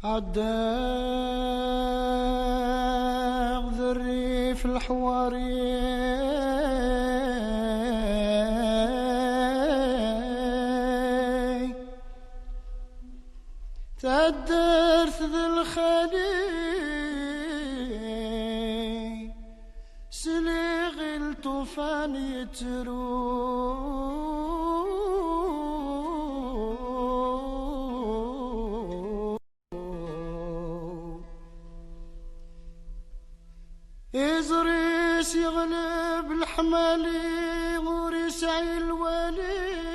عداغ ذري في الحواري تدرت ذي الخلي سليغ الطوفان يترو يزريس يغلب الحمالي وريسع الولي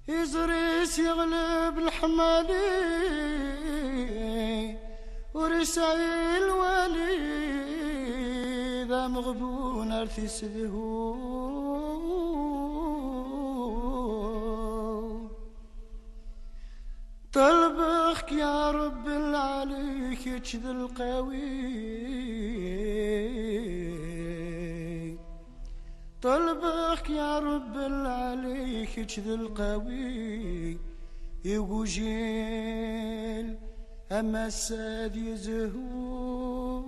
يزريس يغلب الحمالي وريسع الولي ذا مغبون ارثي سبهو طلبك يا رب العليك يجذ القوي طلبك يا رب العليك يجذ القوي يوجيل أما الساد يزهو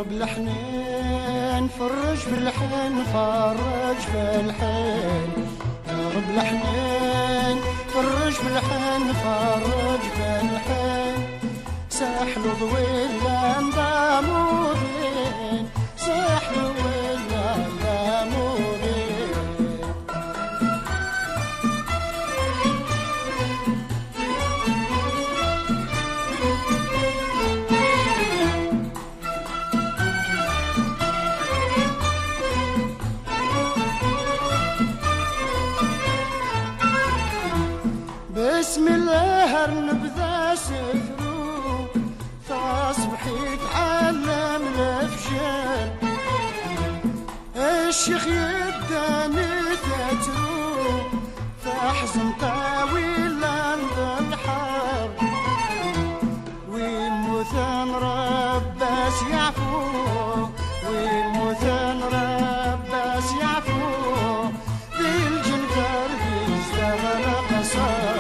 بالحنين فرج بالحين فرج بالحين يا رب الحنين فرج بالحين فرج بالحين ساحل ضويل اندامودين ساحل ضويل اندامودين بسم الله نبذا سفرو فاصبح يتعلم الافجال الشيخ يداني تترو فاحزن طاويل عند الحر والمثان رباس يعفو والمثان رباس يعفو بالجنكر بيستغل قصار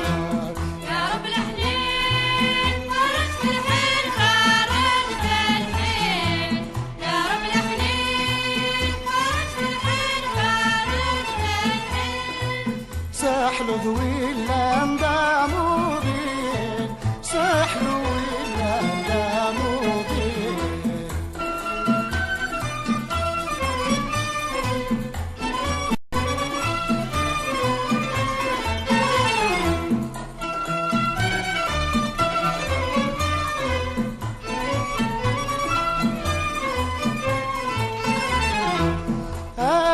ساحلو ذويل اندامودين ساحلو ويل اندامودين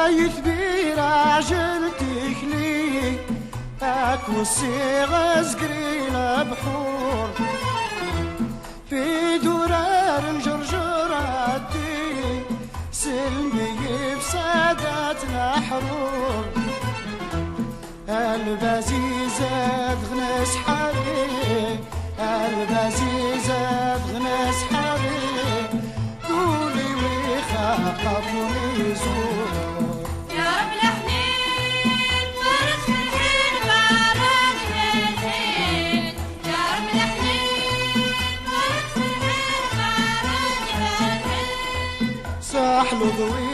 يثبي راجلتك لي هاك والصيغة زقرينا بحور في درار الجرجراتي سلمي بساداتنا حرور البزيزة غنس حري البزيزة غنس حري قولي ويخاف ويزور ساحلو ذوي